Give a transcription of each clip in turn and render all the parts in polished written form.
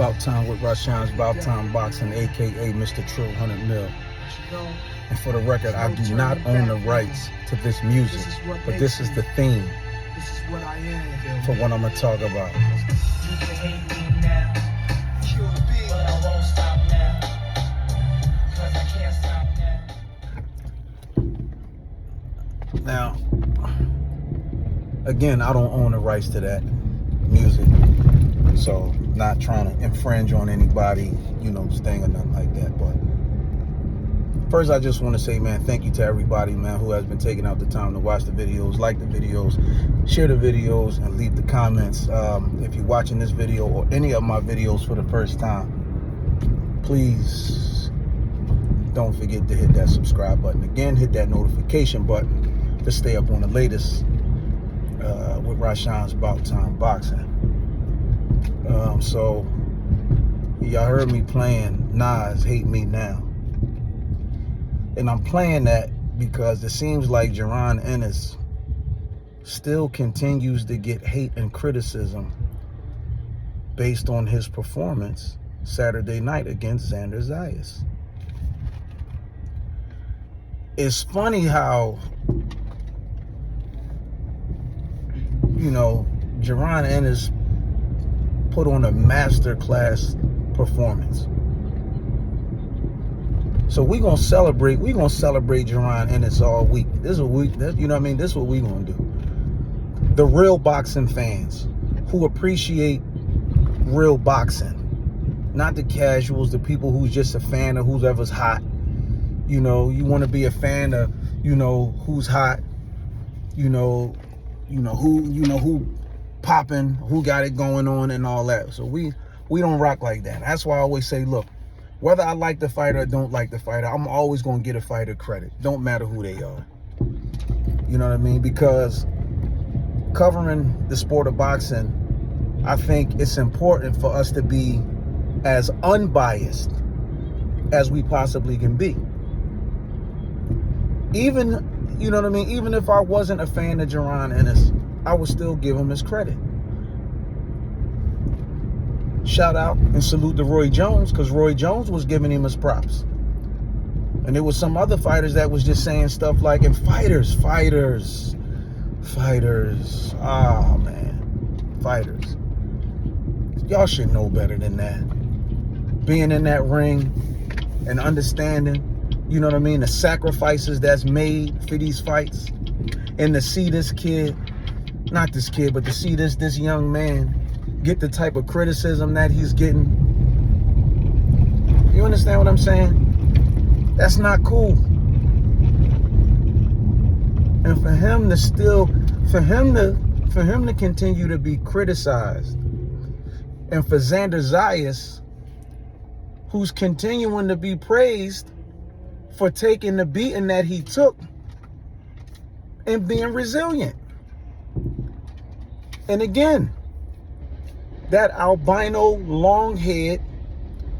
About Time with RASHANSBOUTTIMEBOXIN, aka Mr. True 100 Mil. And for the record, I do not own the rights to this music, but this is the theme for what I'm gonna talk about. Now, again, I don't own the rights to that music, so not trying to infringe on anybody, thing or nothing like that. But first, I just want to say, man, thank you to everybody, man, who has been taking out the time to watch the videos, like the videos, share the videos, and leave the comments. If you're watching this video or any of my videos for the first time, please don't forget to hit that subscribe button. Again, hit that notification button to stay up on the latest with RASHANSBOUTTIMEBOXIN. So y'all heard me playing Nas Hate Me Now, and I'm playing that because it seems like Jaron Ennis still continues to get hate and criticism based on his performance Saturday night against Xander Zayas. It's funny how Jaron Ennis put on a masterclass performance. So we're gonna celebrate Jaron Ennis all week. This is what we, this is what we're gonna do. The real boxing fans who appreciate real boxing, not the casuals, the people who's just a fan of whoever's hot. You want to be a fan of, who's hot, who popping, who got it going on and all that. So we don't rock like that. That's why I always say, look, whether I like the fighter or don't like the fighter, I'm always going to get a fighter credit. Don't matter who they are. You know what I mean? Because covering the sport of boxing, I think it's important for us to be as unbiased as we possibly can be. Even, even if I wasn't a fan of Jaron Ennis, I would still give him his credit. Shout out and salute to Roy Jones, because Roy Jones was giving him his props. And there was some other fighters that was just saying stuff like, and fighters, oh man, fighters. Y'all should know better than that. Being in that ring and understanding, the sacrifices that's made for these fights, and to see this kid, not this kid, but to see this young man get the type of criticism that he's getting. You understand what I'm saying? That's not cool. And for him to continue to be criticized, and for Xander Zayas, who's continuing to be praised for taking the beating that he took and being resilient. And again, that albino, long head,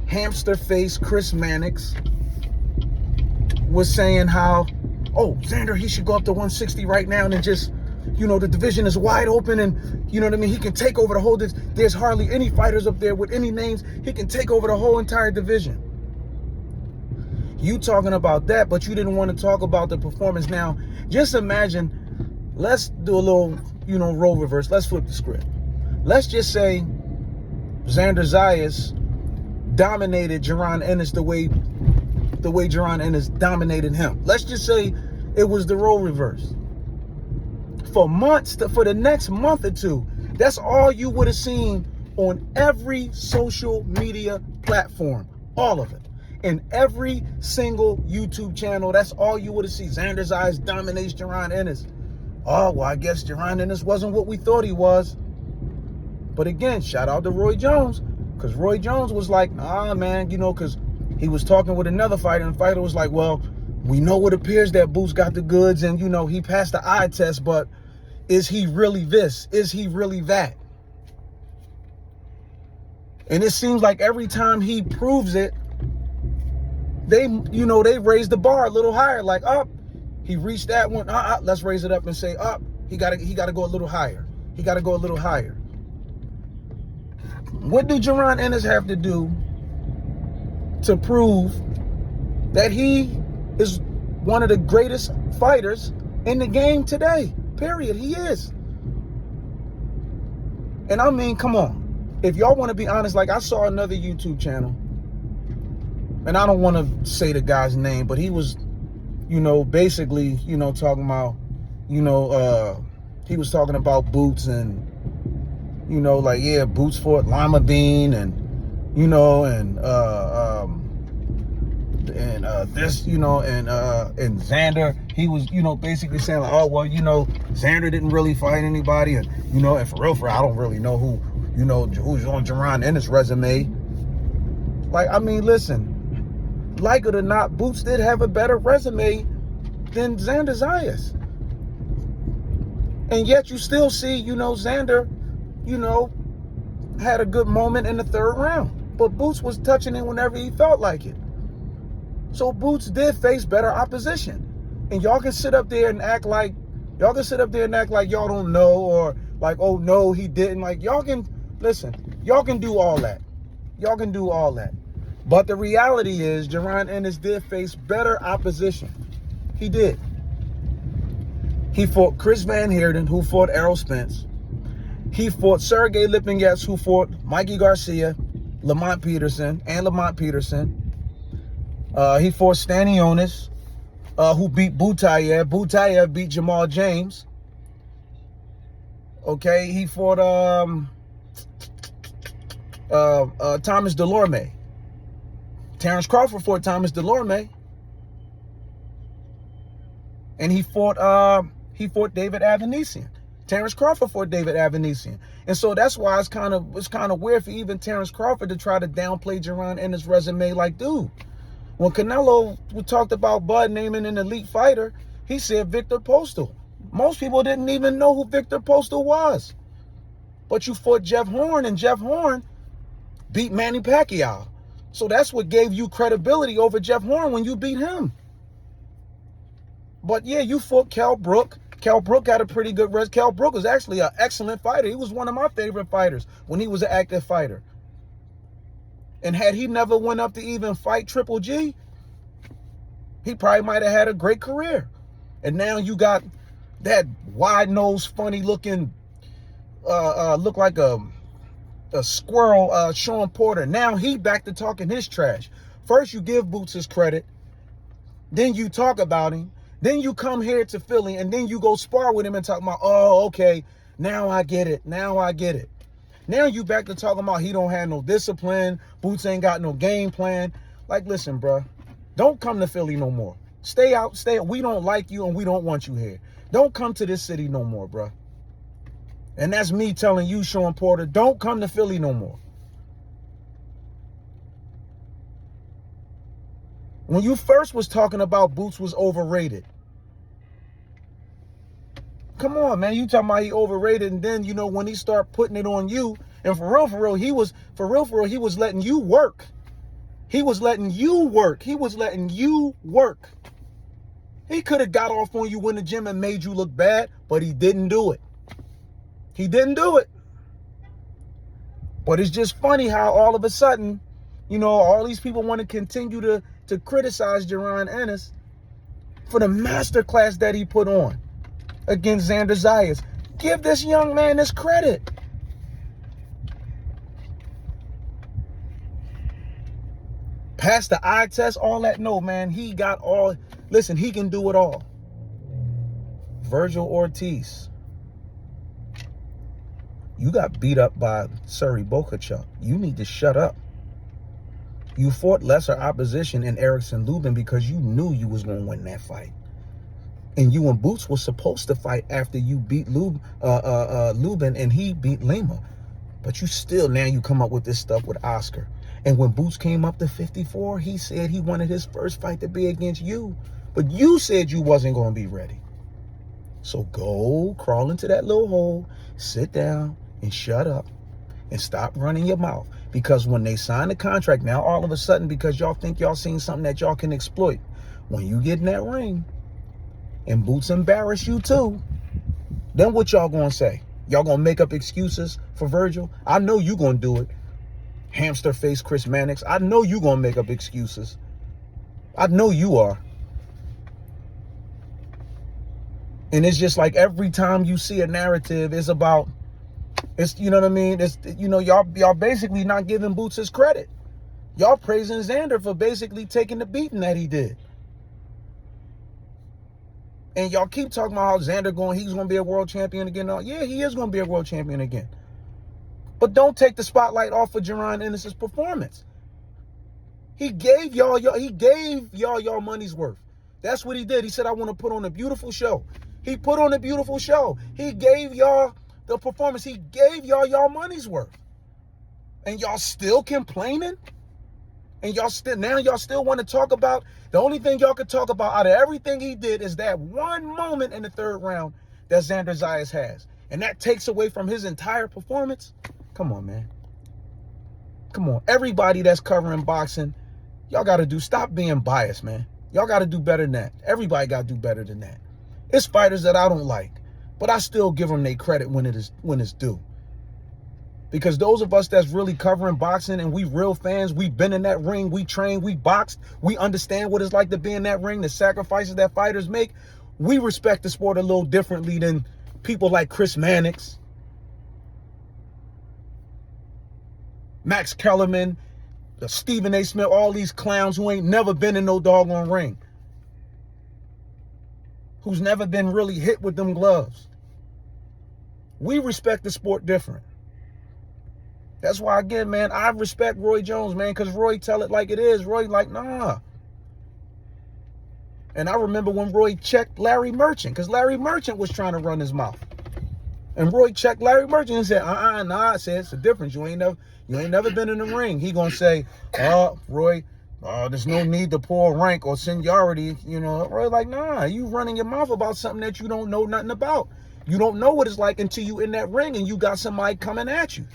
hamster face Chris Mannix was saying how, oh, Xander, he should go up to 160 right now and then just, the division is wide open and, he can take over the whole, there's hardly any fighters up there with any names. He can take over the whole entire division. You talking about that, but you didn't want to talk about the performance. Now, just imagine, let's do a little, role reverse. Let's flip the script. Let's just say Xander Zayas dominated Jaron Ennis the way Jaron Ennis dominated him. Let's just say it was the role reverse. For months, for the next month or two, that's all you would have seen on every social media platform. All of it. In every single YouTube channel, that's all you would have seen. Xander Zayas dominates Jaron Ennis. Oh, well, I guess Jaron Ennis wasn't what we thought he was. But again, shout out to Roy Jones, because Roy Jones was like, nah, man, because he was talking with another fighter, and the fighter was like, well, we know it appears that Boots got the goods, and, he passed the eye test, but is he really this? Is he really that? And it seems like every time he proves it, they raise the bar a little higher, like, up, he reached that one, let's raise it up and say, up, he gotta go a little higher. He gotta go a little higher. What do Jaron Ennis have to do to prove that he is one of the greatest fighters in the game today? Period. He is. And I mean, come on. If y'all want to be honest, like I saw another YouTube channel, and I don't want to say the guy's name, but he was, basically, talking about, he was talking about Boots and, Boots fought Lima Bean and, and Xander, he was, basically saying like, oh, well, Xander didn't really fight anybody. And, and for real, I don't really know who's on Jaron Ennis' resume. Like, I mean, listen, like it or not, Boots did have a better resume than Xander Zayas. And yet you still see, Xander, had a good moment in the third round. But Boots was touching it whenever he felt like it. So Boots did face better opposition. And y'all can sit up there and act like y'all don't know, or like, oh no, he didn't. Like, y'all can do all that. Y'all can do all that. But the reality is Jaron Ennis did face better opposition. He did. He fought Chris Van Heerden, who fought Errol Spence. He fought Sergey Lipinets, who fought Mikey Garcia, Lamont Peterson. He fought Stanionis, who beat Butayev. Butayev beat Jamal James. Okay, he fought Thomas Delorme. Terrence Crawford fought Thomas Delorme. And he fought David Avanesian. Terrence Crawford fought David Avanesian. And so that's why it's kind of weird for even Terrence Crawford to try to downplay Jaron Ennis' resume. Like, dude, when Canelo talked about Bud naming an elite fighter, he said Victor Postal. Most people didn't even know who Victor Postal was. But you fought Jeff Horn, and Jeff Horn beat Manny Pacquiao. So that's what gave you credibility over Jeff Horn when you beat him. But yeah, you fought Kell Brook. Kell Brook had a pretty good resume. Kell Brook was actually an excellent fighter. He was one of my favorite fighters when he was an active fighter. And had he never went up to even fight Triple G, he probably might have had a great career. And now you got that wide-nosed, funny-looking, look like a squirrel, Sean Porter. Now he back to talking his trash. First you give Boots his credit, then you talk about him, then you come here to Philly, and then you go spar with him and talk about, oh, okay, now I get it. Now you back to talking about he don't have no discipline, Boots ain't got no game plan. Like, listen, bro, don't come to Philly no more. Stay out. We don't like you, and we don't want you here. Don't come to this city no more, bro. And that's me telling you, Sean Porter, don't come to Philly no more. When you first was talking about Boots was overrated. Come on, man. You talking about he overrated, and then, when he start putting it on you, and for real, he was letting you work. He was letting you work. He could have got off on you in the gym and made you look bad, but he didn't do it. But it's just funny how all of a sudden, all these people want to continue to criticize Jaron Ennis for the masterclass that he put on against Xander Zayas. Give this young man this credit. Pass the eye test, all that. No, man, he got all. Listen, he can do it all. Virgil Ortiz. You got beat up by Suri Bokachuk. You need to shut up. You fought lesser opposition in Erickson Lubin because you knew you was going to win that fight. And you and Boots were supposed to fight after you beat Lubin and he beat Lima. But now you come up with this stuff with Oscar. And when Boots came up to 54, he said he wanted his first fight to be against you. But you said you wasn't going to be ready. So go crawl into that little hole, sit down, and shut up. And stop running your mouth. Because when they sign the contract, now all of a sudden, because y'all think y'all seen something that y'all can exploit, when you get in that ring, and Boots embarrass you too, then what y'all going to say? Y'all going to make up excuses for Virgil? I know you going to do it. hamster face Chris Mannix. I know you gonna make up excuses. I know you are. And it's just like every time you see a narrative, it's about, it's, you know what I mean? It's, you know, y'all basically not giving Boots his credit. Y'all praising Xander for basically taking the beating that he did. And y'all keep talking about how Xander he's going to be a world champion again. Yeah, he is going to be a world champion again. But don't take the spotlight off of Jaron Ennis' performance. He gave y'all y'all money's worth. That's what he did. He said, I want to put on a beautiful show. He put on a beautiful show. He gave y'all the performance. He gave y'all money's worth. And y'all still complaining? And y'all still want to talk about, the only thing y'all could talk about out of everything he did is that one moment in the third round that Xander Zayas has. And that takes away from his entire performance? Come on, man. Come on. Everybody that's covering boxing, y'all got to stop being biased, man. Y'all got to do better than that. Everybody got to do better than that. It's fighters that I don't like, but I still give them their credit when it's due. Because those of us that's really covering boxing and we real fans, we've been in that ring, we trained, we boxed, we understand what it's like to be in that ring, the sacrifices that fighters make. We respect the sport a little differently than people like Chris Mannix, Max Kellerman, Stephen A. Smith, all these clowns who ain't never been in no doggone ring, who's never been really hit with them gloves. We respect the sport different. That's why, again, man, I respect Roy Jones, man, because Roy tell it like it is. Roy like, nah. And I remember when Roy checked Larry Merchant, because Larry Merchant was trying to run his mouth. And Roy checked Larry Merchant and said, nah, I said, it's a difference. You ain't never been in the ring. He gonna say, Roy, there's no need to pull rank or seniority. You know, Roy like, nah, you running your mouth about something that you don't know nothing about. You don't know what it's like until you in that ring and you got somebody coming at you.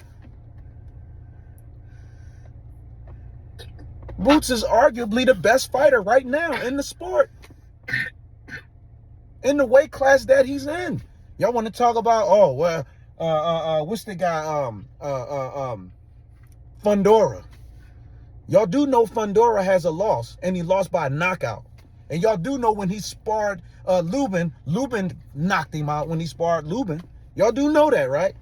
Boots is arguably the best fighter right now in the sport, in the weight class that he's in. Y'all want to talk about, what's the guy, Fundora. Y'all do know Fundora has a loss, and he lost by a knockout. And y'all do know when he sparred Lubin knocked him out when he sparred Lubin. Y'all do know that, right?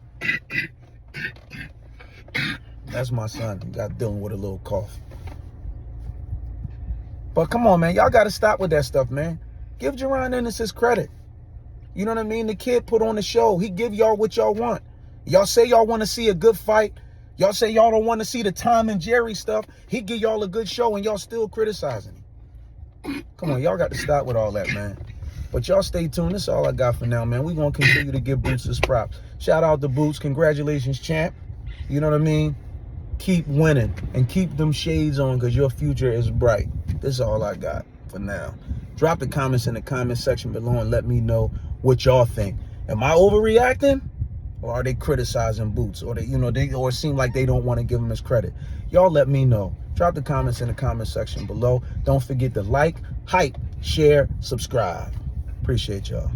That's my son. He got dealing with a little cough. But come on, man. Y'all got to stop with that stuff, man. Give Jaron Ennis his credit. You know what I mean? The kid put on the show. He give y'all what y'all want. Y'all say y'all want to see a good fight. Y'all say y'all don't want to see the Tom and Jerry stuff. He give y'all a good show and y'all still criticizing him. Come on, y'all got to stop with all that, man. But y'all stay tuned. That's all I got for now, man. We're going to continue to give Boots his props. Shout out to Boots. Congratulations, champ. You know what I mean? Keep winning and keep them shades on because your future is bright. This is all I got for now. Drop the comments in the comment section below and let me know what y'all think. Am I overreacting? Or are they criticizing Boots? Or or it seem like they don't want to give him his credit? Y'all let me know. Drop the comments in the comment section below. Don't forget to like, hype, share, subscribe. Appreciate y'all.